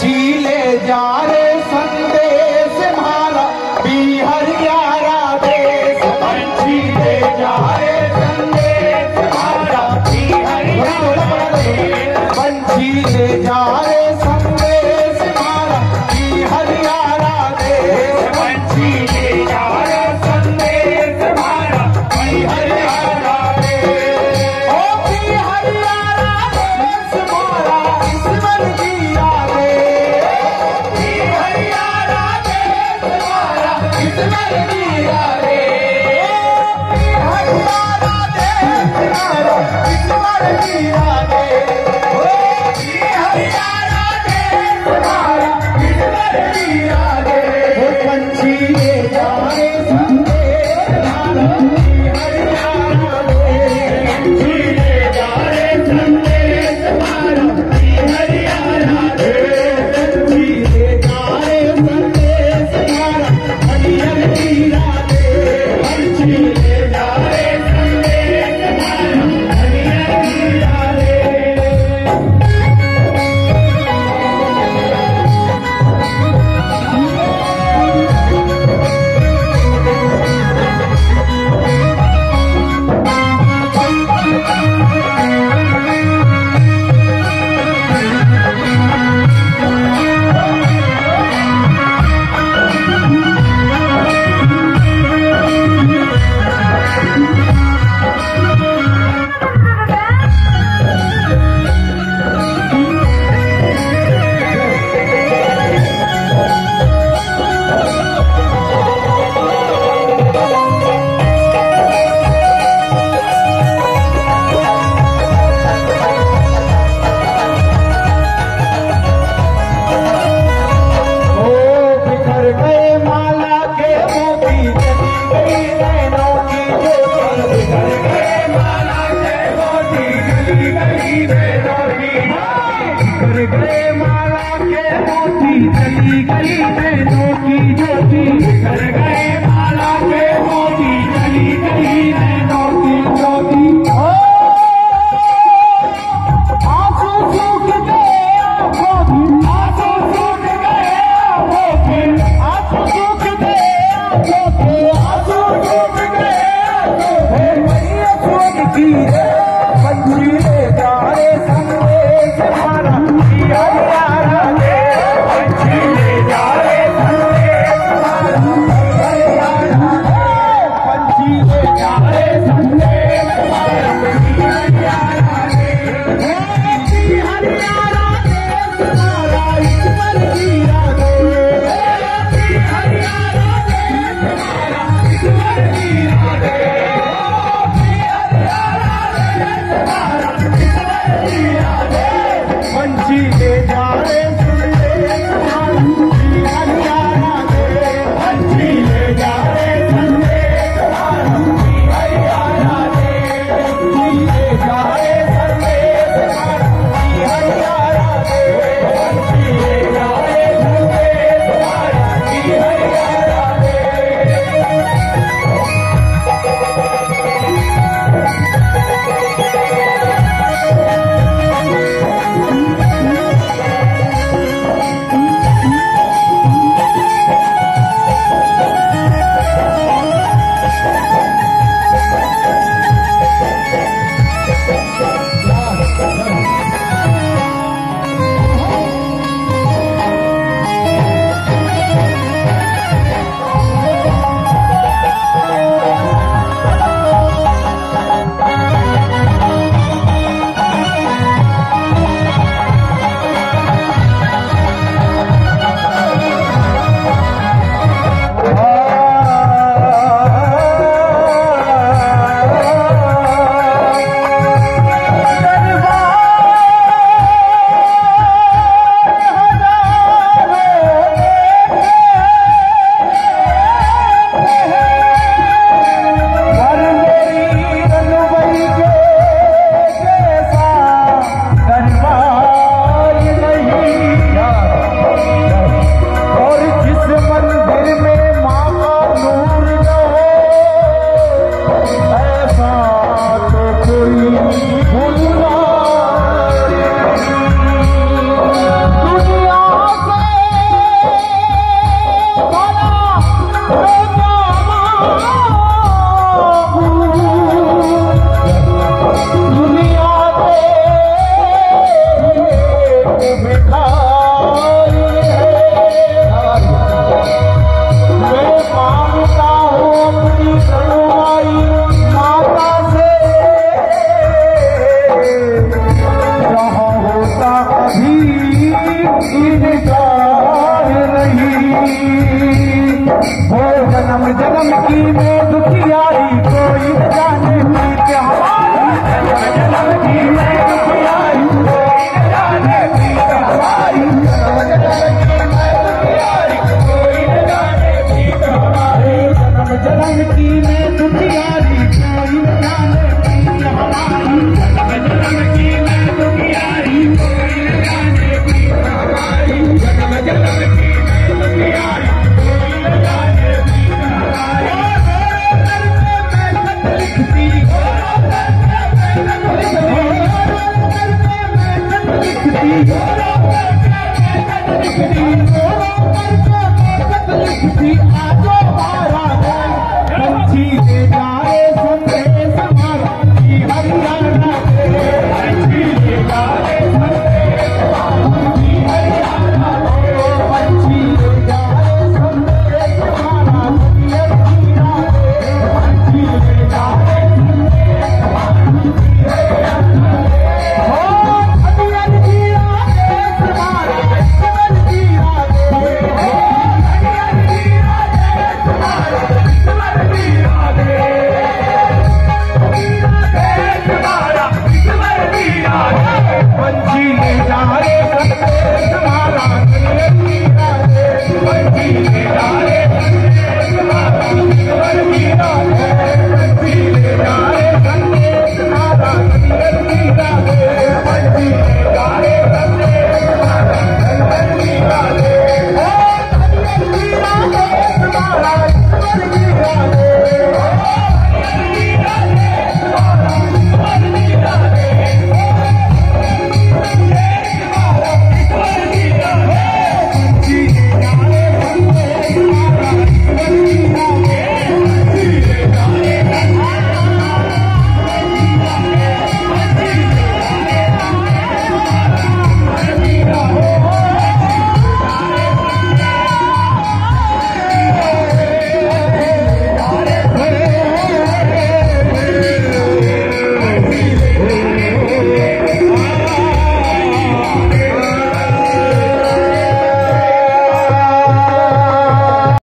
पंछी ले जा रे संदेश हमारा बिहार यारा देश। पंछी ले जा रे संदेश हमारा बिहार यारा देश। पंछी ले जा रे संदेश हमारा बिहार यारा देश। पंछी ले जा रे संदेश हमारा बिहार यारा देश। ओ बिहार यारा देश हमारा ईश्वर दिया देश। बिहार यारा देश हमारा ईश्वर दिया देश। बिहार यारा देश हमारा ईश्वर दिया देश। बिहार यारा देश हमारा ईश्वर दिया देश। पंछी ले जा रे संदेश हमारा बिहार यारा देश। पंछी ले जा रे संदेश हमारा बिहार यारा देश। पंछी ले जा रे संदेश हमारा हरिहर हीरा देश। पंछी ले जा रे संदेश हमारा हरिहर हीरा देश। जन्म जन्म की में दुखियारी कोई न जाने प्रीत हमारी जन्म जन्म की